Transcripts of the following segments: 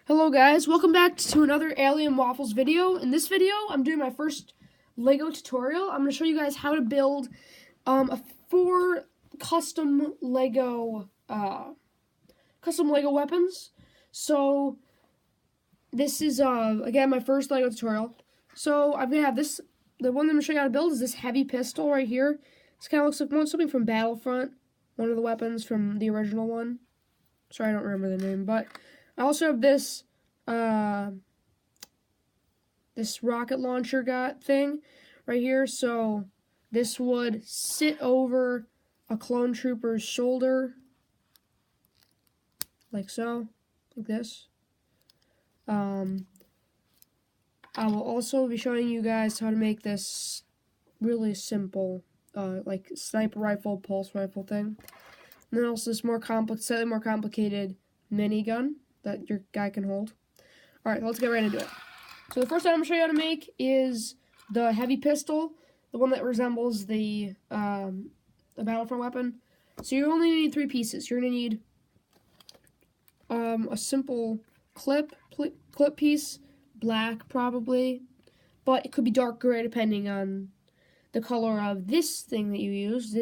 Hello guys, welcome back to another Alien Waffles video. In this video, I'm doing my first Lego tutorial. I'm going to show you guys how to build four custom Lego weapons. So this is again my first Lego tutorial. So I'm going to have this. The one I'm going to show you how to build is this heavy pistol right here. This kind of looks like something from Battlefront, one of the weapons from the original one. Sorry, I don't remember the name, but I also have this this rocket launcher thing right here. So this would sit over a clone trooper's shoulder, like so, like this. I will also be showing you guys how to make this really simple, like sniper rifle, pulse rifle thing. And then also this slightly more complicated minigun that your guy can hold. Alright, let's get right into it. So the first thing I'm going to show you how to make is the heavy pistol, the one that resembles the Battlefront weapon. So you only need 3 pieces. You're going to need a simple clip piece, black probably, but it could be dark gray depending on the color of this thing that you use.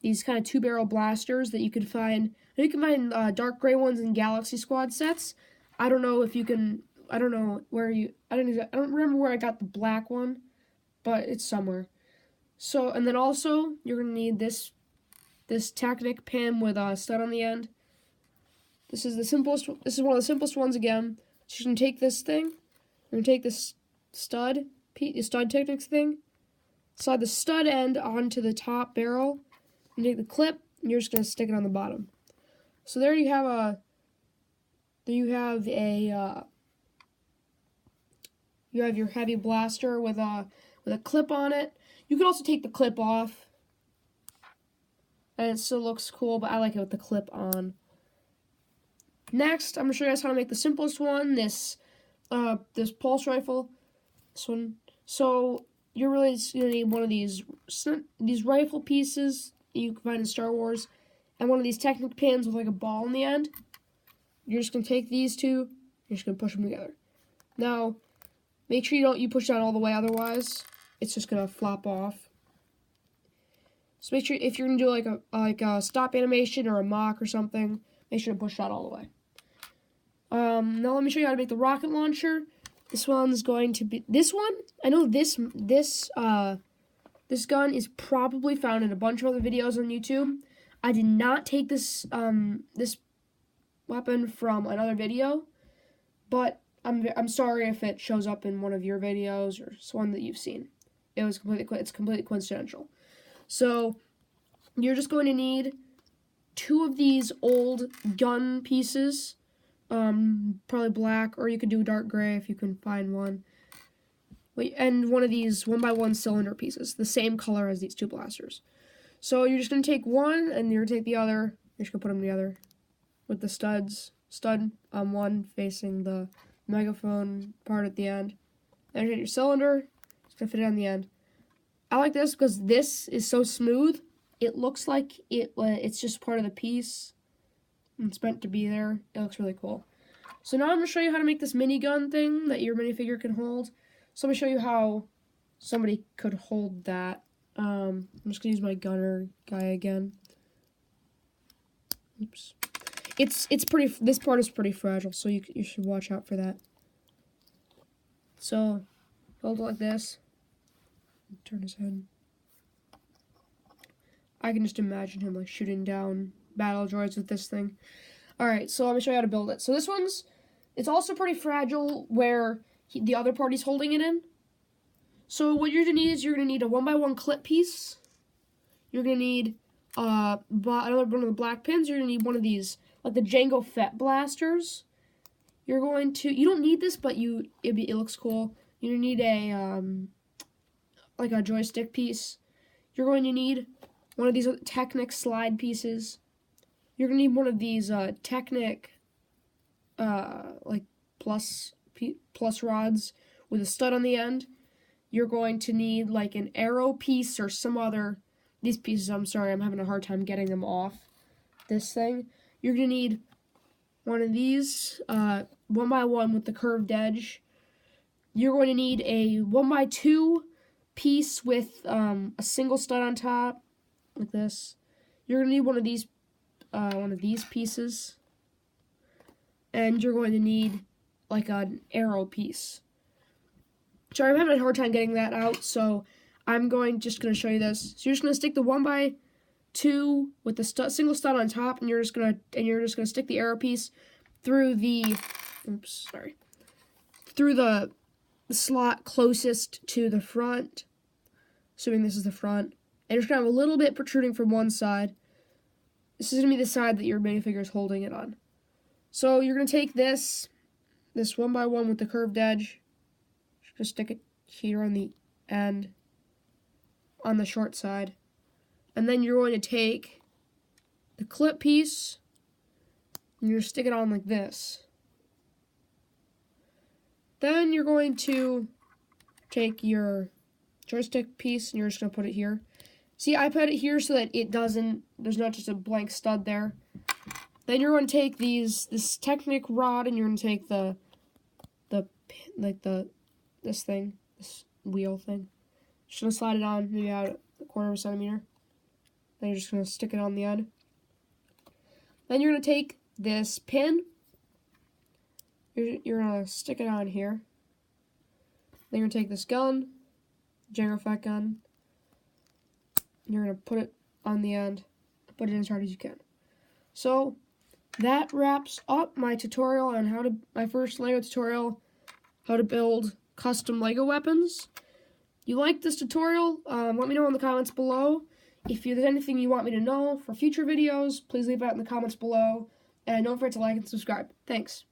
These kind of 2-barrel blasters that you can find. You can find dark gray ones in Galaxy Squad sets. I don't know if you can. I don't know where you. I don't remember where I got the black one, but it's somewhere. So, and then also you're gonna need this Technic pin with a stud on the end. This is the simplest. This is one of the simplest ones again. So you can take this thing. You're gonna take this stud Technics thing. Slide the stud end onto the top barrel. And take the clip. And you're just gonna stick it on the bottom. So there you have your heavy blaster with a clip on it. You can also take the clip off, and it still looks cool, but I like it with the clip on. Next, I'm gonna show you guys how to make the simplest one. This pulse rifle. This one. So you're really just gonna need one of these rifle pieces that you can find in Star Wars, and one of these Technic pins with like a ball in the end. You're just gonna take these two. You're just gonna push them together. Now, make sure you push down all the way, otherwise it's just gonna flop off. So make sure if you're gonna do like a stop animation or a mock or something, make sure to push that all the way. Now let me show you how to make the rocket launcher. This one's going to be I know this gun is probably found in a bunch of other videos on YouTube. I did not take this weapon from another video, but I'm sorry if it shows up in one of your videos or one that you've seen. It's completely coincidental. So you're just going to need 2 of these old gun pieces, probably black, or you could do dark gray if you can find one. And one of these 1x1 cylinder pieces, the same color as these 2 blasters. So you're just going to take one, and you're going to take the other. You're just going to put them together with the stud on one facing the megaphone part at the end. Then you hit your cylinder. Just going to fit it on the end. I like this because this is so smooth. It looks like it's just part of the piece. It's meant to be there. It looks really cool. So now I'm going to show you how to make this minigun thing that your minifigure can hold. So let me show you how somebody could hold that. I'm just going to use my gunner guy again. Oops. This part is pretty fragile, so you should watch out for that. So, hold it like this. Turn his head. I can just imagine him like shooting down battle droids with this thing. Alright, so let me show you how to build it. So it's also pretty fragile where the other party's holding it in. So what you're going to need is you're going to need a 1x1 clip piece. You're going to need another one of the black pins. You're going to need one of these, like the Jango Fett blasters. You don't need this, but it looks cool. You're going to need like a joystick piece. You're going to need one of these Technic slide pieces. You're going to need one of these Technic like plus rods with a stud on the end. You're going to need like an arrow piece or some other. These pieces, I'm sorry, I'm having a hard time getting them off this thing. You're going to need one of these 1x1 with the curved edge. You're going to need a 1x2 piece with a single stud on top, like this. You're going to need one of these pieces, and you're going to need like an arrow piece. Sorry, I'm having a hard time getting that out, so I'm just going to show you this. So you're just going to stick the 1x2 with the single stud on top, and you're just going to stick the arrow piece through the through the slot closest to the front, assuming this is the front, and you're just going to have a little bit protruding from one side. This is going to be the side that your minifigure is holding it on. So you're going to take this 1x1 with the curved edge, just stick it here on the end, on the short side, and then you're going to take the clip piece, and you're going to stick it on like this. Then you're going to take your joystick piece, and you're just going to put it here. See, I put it here so that there's not just a blank stud there. Then you're going to take this Technic rod, and you're going to take this wheel thing. Just going to slide it on, maybe out a quarter of a centimeter. Then you're just going to stick it on the end. Then you're going to take this pin. You're going to stick it on here. Then you're going to take this gun, Jango Fett gun. You're going to put it on the end. Put it in as hard as you can. So that wraps up my tutorial on my first LEGO tutorial, how to build custom LEGO weapons. You like this tutorial? Let me know in the comments below. If there's anything you want me to know for future videos, please leave it out in the comments below. And don't forget to like and subscribe. Thanks.